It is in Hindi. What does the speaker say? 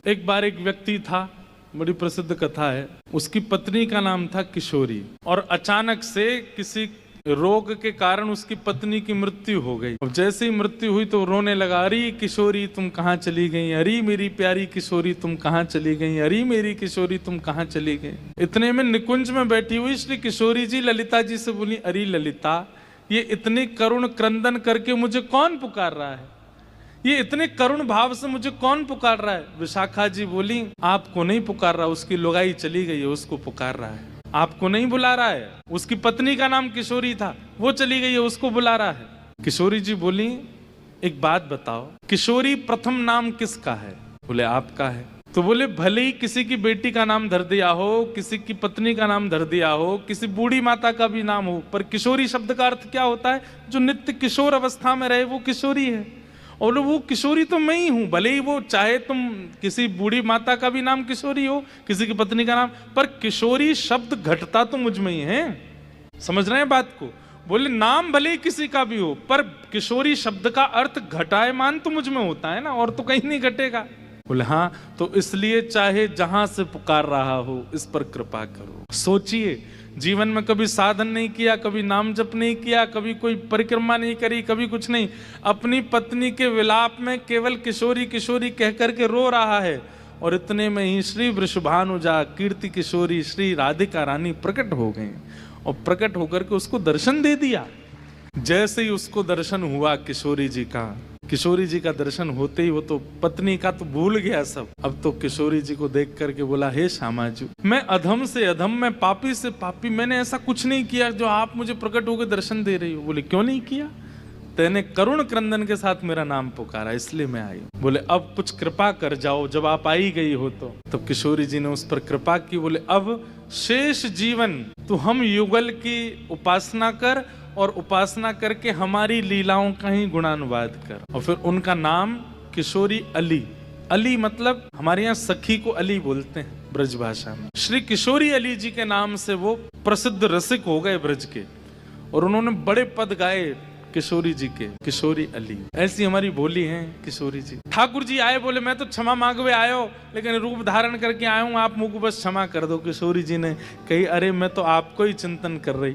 एक बार एक व्यक्ति था, बड़ी प्रसिद्ध कथा है। उसकी पत्नी का नाम था किशोरी और अचानक से किसी रोग के कारण उसकी पत्नी की मृत्यु हो गई। अब जैसे ही मृत्यु हुई तो रोने लगा, अरे किशोरी तुम कहाँ चली गई, अरे मेरी प्यारी किशोरी तुम कहाँ चली गई, अरे मेरी किशोरी तुम कहाँ चली गई। इतने में निकुंज में बैठी हुई श्री किशोरी जी ललिता जी से बोली, अरे ललिता, ये इतने करुण क्रंदन करके मुझे कौन पुकार रहा है, ये इतने करुण भाव से मुझे कौन पुकार रहा है। विशाखा जी बोली, आपको नहीं पुकार रहा, उसकी लुगाई चली गई है, उसको पुकार रहा है। आपको नहीं बुला रहा है, उसकी पत्नी का नाम किशोरी था, वो चली गई है, उसको बुला रहा है। किशोरी जी बोली, एक बात बताओ, किशोरी प्रथम नाम किसका है? बोले आपका है। तो बोले भले ही किसी की बेटी का नाम धर दिया हो, किसी की पत्नी का नाम धर दिया हो, किसी बूढ़ी माता का भी नाम हो, पर किशोरी शब्द का अर्थ क्या होता है? जो नित्य किशोर अवस्था में रहे वो किशोरी है। और वो किशोरी तो मैं ही हूं, भले ही वो चाहे तुम किसी बूढ़ी माता का भी नाम किशोरी हो, किसी की पत्नी का नाम, पर किशोरी शब्द घटता तो मुझ में ही है। समझ रहे हैं बात को? बोले नाम भले ही किसी का भी हो, पर किशोरी शब्द का अर्थ घटायमान तो मुझ में होता है ना, और तो कहीं नहीं घटेगा। बोले हाँ, तो इसलिए चाहे जहां से पुकार रहा हो इस पर कृपा करो। सोचिए, जीवन में कभी साधन नहीं किया, कभी नाम जप नहीं किया, कभी कोई परिक्रमा नहीं करी, कभी कुछ नहीं, अपनी पत्नी के विलाप में केवल किशोरी किशोरी कह करके रो रहा है। और इतने में ही श्री वृषभानुजा कीर्ति किशोरी श्री राधिका रानी प्रकट हो गई और प्रकट होकर के उसको दर्शन दे दिया। जैसे ही उसको दर्शन हुआ किशोरी जी का दर्शन होते ही वो तो पत्नी का तो भूल गया सब। अब तो किशोरी जी को देख करके बोला, हे श्यामा जी, मैं अधम से अधम, मैं पापी से पापी, मैंने ऐसा कुछ नहीं किया जो आप मुझे प्रकट होकर दर्शन दे रही हो। बोले क्यों नहीं किया? तेने करुण क्रंदन के साथ मेरा नाम पुकारा, इसलिए मैं आई। बोले अब कुछ कृपा कर जाओ, जब आप आई गई हो तो किशोरी जी ने उस पर कृपा की। बोले अब शेष जीवन तू हम युगल की उपासना कर और उपासना करके हमारी लीलाओं का ही गुणानुवाद कर। और फिर उनका नाम किशोरी अली मतलब हमारे यहाँ सखी को अली बोलते हैं ब्रज भाषा में। श्री किशोरी अली जी के नाम से वो प्रसिद्ध रसिक हो गए ब्रज के, और उन्होंने बड़े पद गाए किशोरी जी के, किशोरी अली। ऐसी हमारी बोली है किशोरी जी। ठाकुर जी आए, बोले मैं तो क्षमा मांगवे आयो, लेकिन रूप धारण करके आया हूं, आप मुझको बस क्षमा कर दो। किशोरी जी ने कही, अरे मैं तो आपको ही चिंतन कर रही,